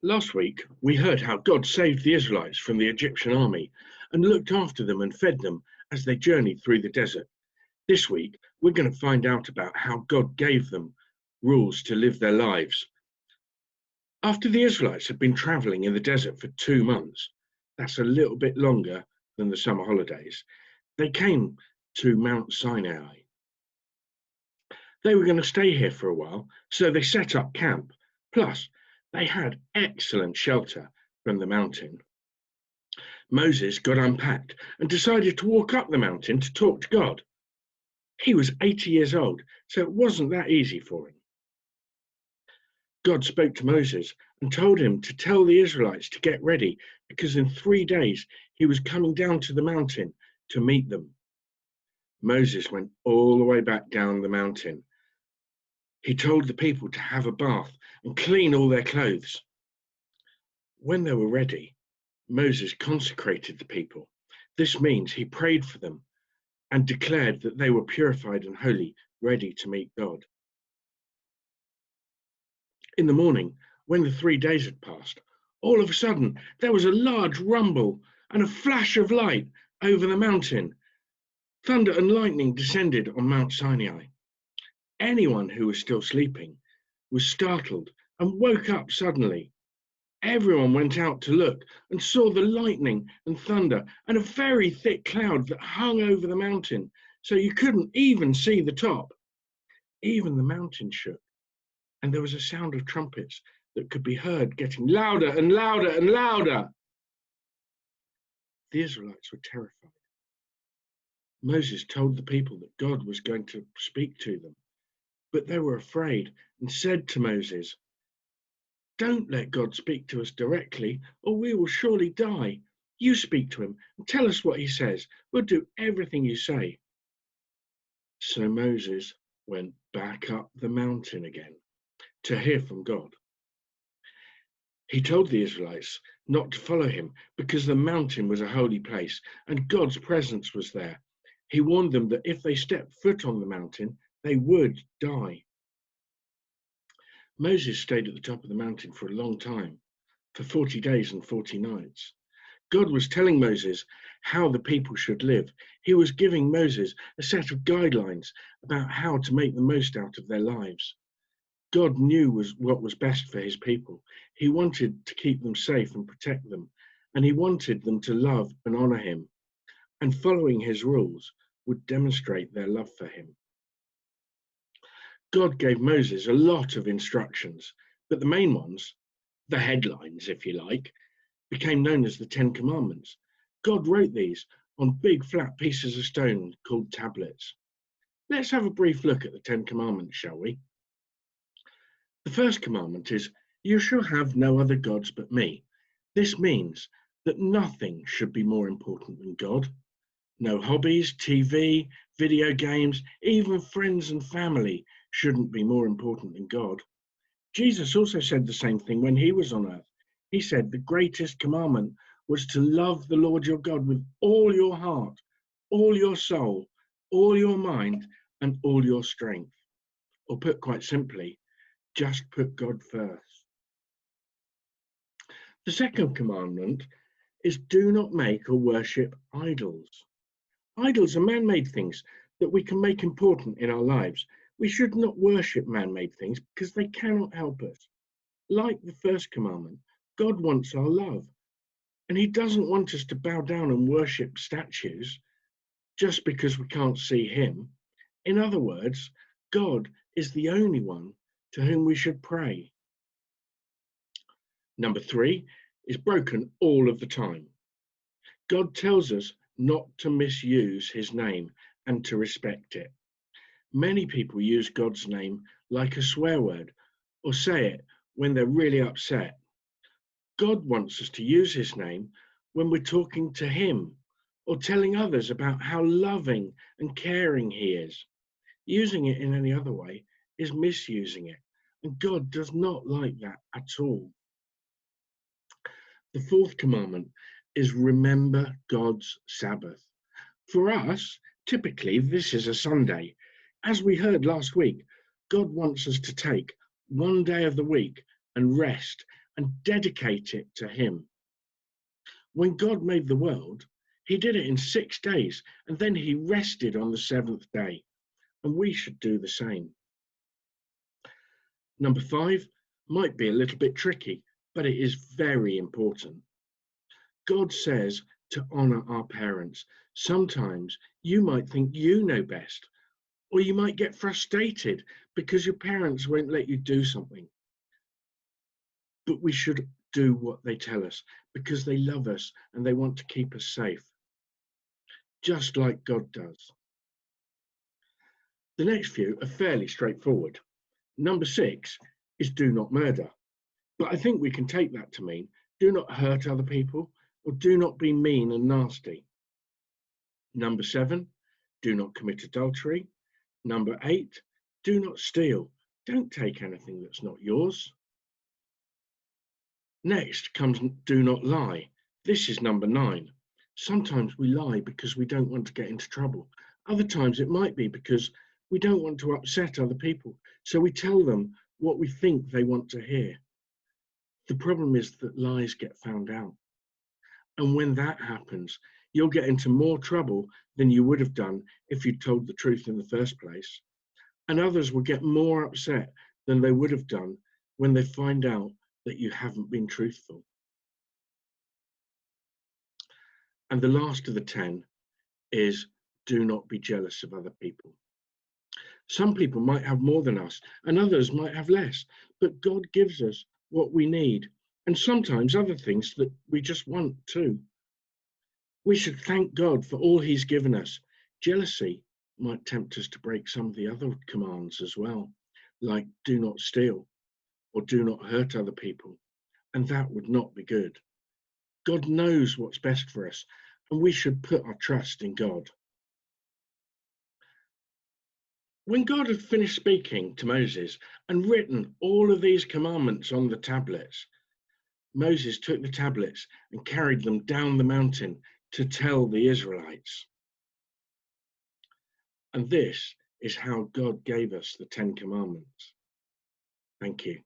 Last week, we heard how God saved the Israelites from the Egyptian army and looked after them and fed them as they journeyed through the desert. This week, we're going to find out about how God gave them rules to live their lives. After the Israelites had been traveling in the desert for 2 months, that's a little bit longer than the summer holidays, they came to Mount Sinai. They were going to stay here for a while, so they set up camp. Plus, they had excellent shelter from the mountain. Moses got unpacked and decided to walk up the mountain to talk to God. He was 80 years old, so it wasn't that easy for him. God spoke to Moses and told him to tell the Israelites to get ready because in 3 days he was coming down to the mountain to meet them. Moses went all the way back down the mountain. He told the people to have a bath and clean all their clothes. When they were ready, Moses consecrated the people. This means he prayed for them and declared that they were purified and holy, ready to meet God. In the morning, when the 3 days had passed, all of a sudden there was a large rumble and a flash of light over the mountain. Thunder and lightning descended on Mount Sinai. Anyone who was still sleeping was startled and woke up suddenly. Everyone went out to look and saw the lightning and thunder and a very thick cloud that hung over the mountain, so you couldn't even see the top. Even the mountain shook, and there was a sound of trumpets that could be heard getting louder and louder and louder. The Israelites were terrified. Moses told the people that God was going to speak to them, but they were afraid and said to Moses, "Don't let God speak to us directly, or we will surely die. You speak to him and tell us what he says. We'll do everything you say." So Moses went back up the mountain again to hear from God. He told the Israelites not to follow him because the mountain was a holy place and God's presence was there. He warned them that if they stepped foot on the mountain, they would die. Moses stayed at the top of the mountain for a long time, for 40 days and 40 nights. God was telling Moses how the people should live. He was giving Moses a set of guidelines about how to make the most out of their lives. God knew what was best for his people. He wanted to keep them safe and protect them, and he wanted them to love and honor him. And following his rules would demonstrate their love for him. God gave Moses a lot of instructions, but the main ones, the headlines, if you like, became known as the 10 Commandments. God wrote these on big flat pieces of stone called tablets. Let's have a brief look at the 10 Commandments, shall we? The first commandment is, "You shall have no other gods but me." This means that nothing should be more important than God. No hobbies, TV, video games, even friends and family shouldn't be more important than God. Jesus also said the same thing when he was on earth. He said the greatest commandment was to love the Lord your God with all your heart, all your soul, all your mind, and all your strength. Or put quite simply, just put God first. The second commandment is do not make or worship idols. Idols are man-made things that we can make important in our lives. We should not worship man-made things because they cannot help us. Like the first commandment, God wants our love, and he doesn't want us to bow down and worship statues just because we can't see him. In other words, God is the only one to whom we should pray. Number 3 is broken all of the time. God tells us not to misuse his name and to respect it. Many people use God's name like a swear word or say it when they're really upset. God wants us to use his name when we're talking to him or telling others about how loving and caring he is. Using it in any other way is misusing it, and God does not like that at all. The fourth commandment is remember God's Sabbath. For us, typically, this is a Sunday. As we heard last week, God wants us to take one day of the week and rest and dedicate it to him. When God made the world, he did it in 6 days, and then he rested on the 7th day, and we should do the same. Number 5 might be a little bit tricky, but it is very important. God says to honor our parents. Sometimes you might think you know best, or you might get frustrated because your parents won't let you do something. But we should do what they tell us because they love us and they want to keep us safe, just like God does. The next few are fairly straightforward. Number 6 is do not murder. But I think we can take that to mean do not hurt other people or do not be mean and nasty. Number 7, do not commit adultery. Number 8, do not steal. Don't take anything that's not yours. Next comes do not lie. This is number 9. Sometimes we lie because we don't want to get into trouble. Other times it might be because we don't want to upset other people. So we tell them what we think they want to hear. The problem is that lies get found out. And when that happens, you'll get into more trouble than you would have done if you'd told the truth in the first place. And others will get more upset than they would have done when they find out that you haven't been truthful. And the last of the 10 is do not be jealous of other people. Some people might have more than us and others might have less, but God gives us what we need and sometimes other things that we just want too. We should thank God for all he's given us. Jealousy might tempt us to break some of the other commands as well, like do not steal or do not hurt other people, and that would not be good. God knows what's best for us, and we should put our trust in God. When God had finished speaking to Moses and written all of these commandments on the tablets, Moses took the tablets and carried them down the mountain to tell the Israelites. And this is how God gave us the 10 Commandments. Thank you.